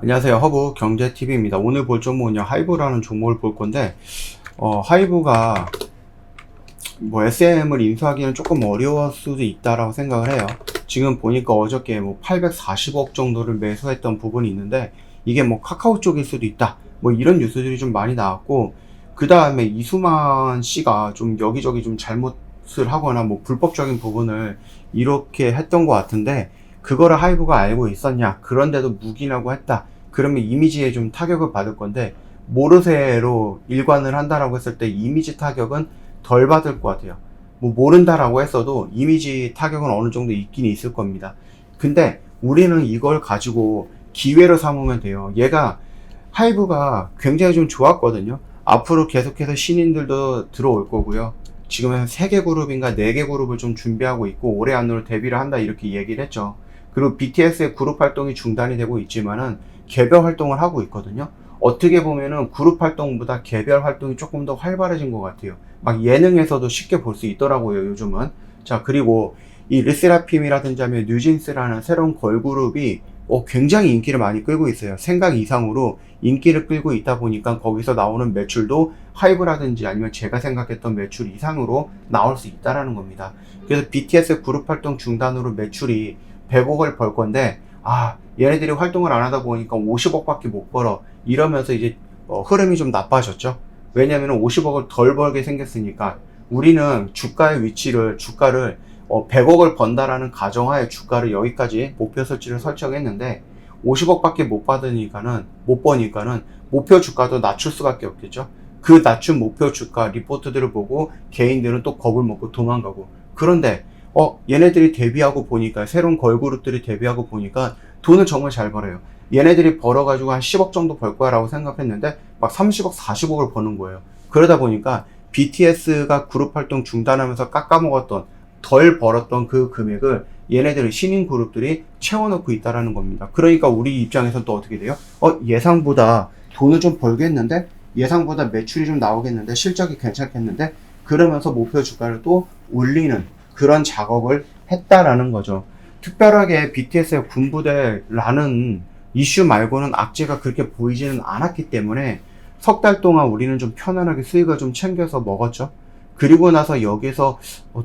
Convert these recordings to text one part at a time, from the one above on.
안녕하세요. 허브 경제TV입니다. 오늘 볼 종목은요, 하이브라는 종목을 볼 건데, 하이브가 뭐 SM을 인수하기는 조금 어려울 수도 있다라고 생각을 해요. 지금 보니까 어저께 뭐 840억 정도를 매수했던 부분이 있는데, 이게 뭐 카카오 쪽일 수도 있다. 뭐 이런 뉴스들이 좀 많이 나왔고, 그 다음에 이수만 씨가 좀 여기저기 좀 잘못을 하거나 뭐 불법적인 부분을 이렇게 했던 것 같은데, 그거를 하이브가 알고 있었냐? 그런데도 묵인하고 했다. 그러면 이미지에 좀 타격을 받을 건데, 모르쇠로 일관을 한다라고 했을 때 이미지 타격은 덜 받을 것 같아요. 뭐 모른다라고 했어도 이미지 타격은 어느 정도 있긴 있을 겁니다. 근데 우리는 이걸 가지고 기회로 삼으면 돼요. 얘가 하이브가 굉장히 좀 좋았거든요. 앞으로 계속해서 신인들도 들어올 거고요. 지금은 3개 그룹인가 4개 그룹을 좀 준비하고 있고 올해 안으로 데뷔를 한다 이렇게 얘기를 했죠. 그리고 BTS의 그룹 활동이 중단이 되고 있지만은 개별 활동을 하고 있거든요. 어떻게 보면은 그룹 활동보다 개별 활동이 조금 더 활발해진 것 같아요. 막 예능에서도 쉽게 볼 수 있더라고요, 요즘은. 자, 그리고 이 르세라핌이라든지 하면 뉴진스라는 새로운 걸그룹이 굉장히 인기를 많이 끌고 있어요. 생각 이상으로 인기를 끌고 있다 보니까 거기서 나오는 매출도 하이브라든지 아니면 제가 생각했던 매출 이상으로 나올 수 있다라는 겁니다. 그래서 BTS 그룹 활동 중단으로 매출이 100억을 벌 건데, 얘네들이 활동을 안 하다 보니까 50억밖에 못 벌어. 이러면서 이제 흐름이 좀 나빠졌죠. 왜냐면 50억을 덜 벌게 생겼으니까. 우리는 주가를 100억을 번다라는 가정하에 주가를 여기까지 목표 설치를 설정했는데 50억밖에 못 버니까는 목표 주가도 낮출 수밖에 없겠죠. 그 낮춘 목표 주가 리포트들을 보고 개인들은 또 겁을 먹고 도망가고. 그런데 얘네들이 데뷔하고 보니까, 새로운 걸그룹들이 데뷔하고 보니까 돈을 정말 잘 벌어요. 얘네들이 벌어가지고 한 10억 정도 벌 거야 라고 생각했는데 막 30억 40억을 버는 거예요. 그러다 보니까 BTS가 그룹 활동 중단하면서 깎아먹었던, 덜 벌었던 그 금액을 얘네들은 신인 그룹들이 채워넣고 있다라는 겁니다. 그러니까 우리 입장에서는 또 어떻게 돼요? 예상보다 돈을 좀 벌겠는데, 예상보다 매출이 좀 나오겠는데, 실적이 괜찮겠는데, 그러면서 목표 주가를 또 올리는 그런 작업을 했다라는 거죠. 특별하게 BTS의 군부대라는 이슈 말고는 악재가 그렇게 보이지는 않았기 때문에 석 달 동안 우리는 좀 편안하게 수익을 좀 챙겨서 먹었죠. 그리고 나서 여기서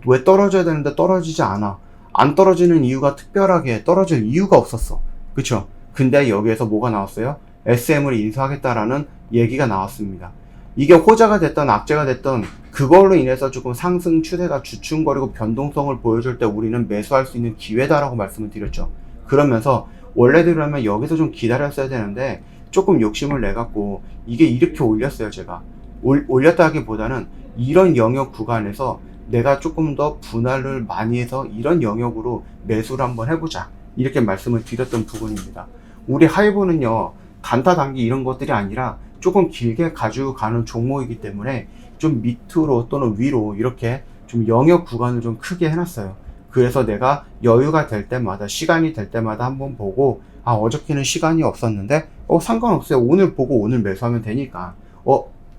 왜 떨어져야 되는데 떨어지지 않아. 안 떨어지는 이유가, 특별하게 떨어질 이유가 없었어. 그쵸? 근데 여기에서 뭐가 나왔어요? SM을 인수하겠다라는 얘기가 나왔습니다. 이게 호재가 됐던 악재가 됐던, 그걸로 인해서 조금 상승 추세가 주춤거리고 변동성을 보여줄 때 우리는 매수할 수 있는 기회다라고 말씀을 드렸죠. 그러면서 원래대로라면 여기서 좀 기다렸어야 되는데 조금 욕심을 내갖고 이게 이렇게 올렸어요. 제가 올렸다기보다는 이런 영역 구간에서 내가 조금 더 분할을 많이 해서 이런 영역으로 매수를 한번 해보자, 이렇게 말씀을 드렸던 부분입니다. 우리 하이브는요, 단타 단기 이런 것들이 아니라 조금 길게 가지고 가는 종목이기 때문에 좀 밑으로 또는 위로 이렇게 좀 영역 구간을 좀 크게 해놨어요. 그래서 내가 여유가 될 때마다, 시간이 될 때마다 한번 보고, 어저께는 시간이 없었는데 상관없어요. 오늘 보고 오늘 매수하면 되니까.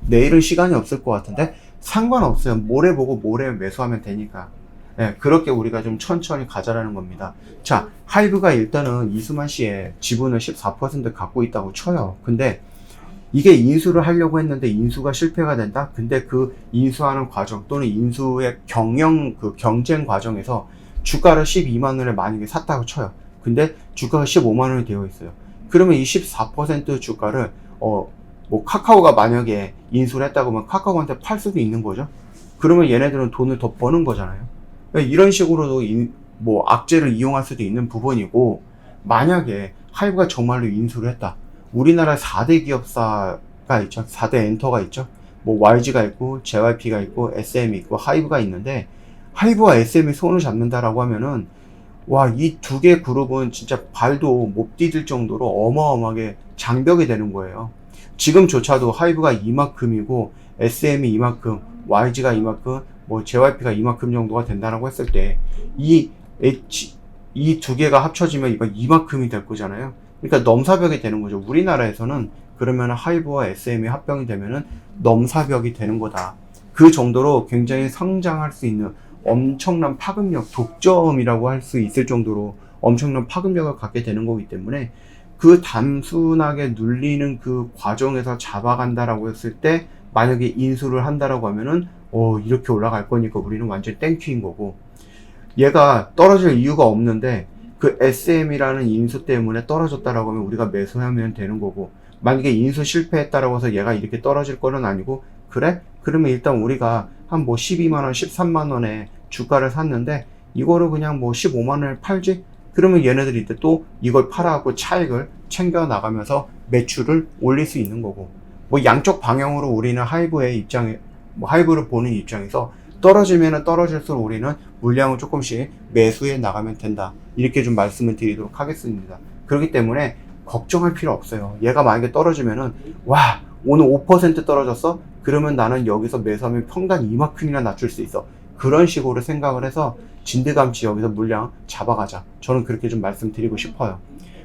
내일은 시간이 없을 것 같은데 상관없어요. 모레 보고 모레 매수하면 되니까. 그렇게 우리가 좀 천천히 가자라는 겁니다. 자, 하이브가 일단은 이수만 씨의 지분을 14% 갖고 있다고 쳐요. 근데 이게 인수를 하려고 했는데 인수가 실패가 된다? 근데 그 인수하는 과정 또는 인수의 경쟁 과정에서 주가를 12만원에 만약에 샀다고 쳐요. 근데 주가가 15만원이 되어 있어요. 그러면 이 14% 주가를, 뭐 카카오가 만약에 인수를 했다고 하면 카카오한테 팔 수도 있는 거죠. 그러면 얘네들은 돈을 더 버는 거잖아요. 이런 식으로도 뭐 악재를 이용할 수도 있는 부분이고, 만약에 하이브가 정말로 인수를 했다. 우리나라 4대 기업사가 있죠. 4대 엔터가 있죠. 뭐 YG가 있고 JYP가 있고 SM이 있고 하이브가 있는데, 하이브와 SM이 손을 잡는다라고 하면은 이 두 개 그룹은 진짜 발도 못 디딜 정도로 어마어마하게 장벽이 되는 거예요. 지금조차도 하이브가 이만큼이고 SM이 이만큼, YG가 이만큼, 뭐 JYP가 이만큼 정도가 된다라고 했을 때 이 두 개가 합쳐지면 이거 이만큼이 될 거잖아요. 그러니까 넘사벽이 되는 거죠. 우리나라에서는 그러면 하이브와 SM이 합병이 되면은 넘사벽이 되는 거다. 그 정도로 굉장히 성장할 수 있는 엄청난 파급력, 독점이라고 할 수 있을 정도로 엄청난 파급력을 갖게 되는 거기 때문에, 그 단순하게 눌리는 그 과정에서 잡아간다라고 했을 때 만약에 인수를 한다라고 하면은 이렇게 올라갈 거니까 우리는 완전 땡큐인 거고, 얘가 떨어질 이유가 없는데 그 SM이라는 인수 때문에 떨어졌다라고 하면 우리가 매수하면 되는 거고, 만약에 인수 실패했다라고 해서 얘가 이렇게 떨어질 거는 아니고, 그래? 그러면 일단 우리가 한 뭐 12만원, 13만원에 주가를 샀는데 이거를 그냥 뭐 15만원에 팔지? 그러면 얘네들이 이때 또 이걸 팔아갖고 차익을 챙겨 나가면서 매출을 올릴 수 있는 거고, 뭐 양쪽 방향으로 우리는 하이브의 입장에, 뭐 하이브를 보는 입장에서 떨어지면은 떨어질수록 우리는 물량을 조금씩 매수해 나가면 된다, 이렇게 좀 말씀을 드리도록 하겠습니다. 그렇기 때문에 걱정할 필요 없어요. 얘가 만약에 떨어지면은 와 오늘 5% 떨어졌어? 그러면 나는 여기서 매수하면 평단 이만큼이나 낮출 수 있어. 그런 식으로 생각을 해서 진드감치 여기서 물량 잡아가자, 저는 그렇게 좀 말씀드리고 싶어요.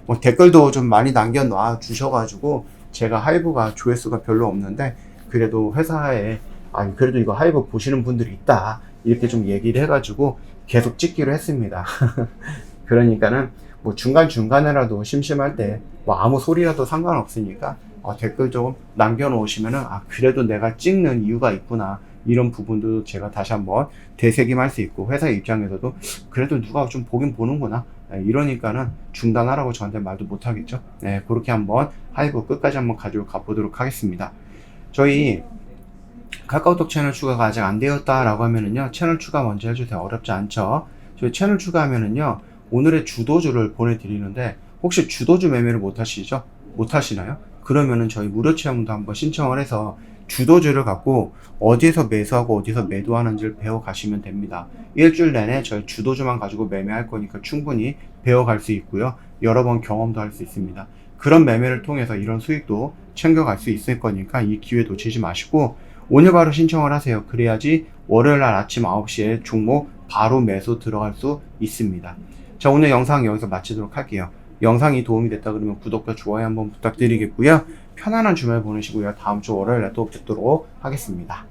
뭐 댓글도 좀 많이 남겨놔 주셔가지고 제가 하이브가 조회수가 별로 없는데 그래도 회사에 그래도 이거 하이브 보시는 분들이 있다, 이렇게 좀 얘기를 해가지고 계속 찍기로 했습니다. 그러니까는 뭐 중간중간에라도 심심할 때 뭐 아무 소리라도 상관없으니까 댓글 좀 남겨놓으시면은 그래도 내가 찍는 이유가 있구나, 이런 부분도 제가 다시 한번 되새김할 수 있고, 회사 입장에서도 그래도 누가 좀 보긴 보는구나, 이러니까는 중단하라고 저한테 말도 못하겠죠. 네, 그렇게 한번 하이브 끝까지 한번 가지고 가보도록 하겠습니다. 저희 카카오톡 채널 추가가 아직 안 되었다라고 하면은요, 채널 추가 먼저 해주세요. 어렵지 않죠? 저희 채널 추가하면은요, 오늘의 주도주를 보내드리는데, 혹시 주도주 매매를 못 하시죠? 못 하시나요? 그러면은 저희 무료 체험도 한번 신청을 해서 주도주를 갖고 어디에서 매수하고 어디서 매도하는지를 배워 가시면 됩니다. 일주일 내내 저희 주도주만 가지고 매매할 거니까 충분히 배워갈 수 있고요. 여러 번 경험도 할 수 있습니다. 그런 매매를 통해서 이런 수익도 챙겨갈 수 있을 거니까 이 기회 놓치지 마시고 오늘 바로 신청을 하세요. 그래야지 월요일날 아침 9시에 종목 바로 매수 들어갈 수 있습니다. 자, 오늘 영상 여기서 마치도록 할게요. 영상이 도움이 됐다 그러면 구독과 좋아요 한번 부탁드리겠고요. 편안한 주말 보내시고요. 다음 주 월요일에 또 뵙도록 하겠습니다.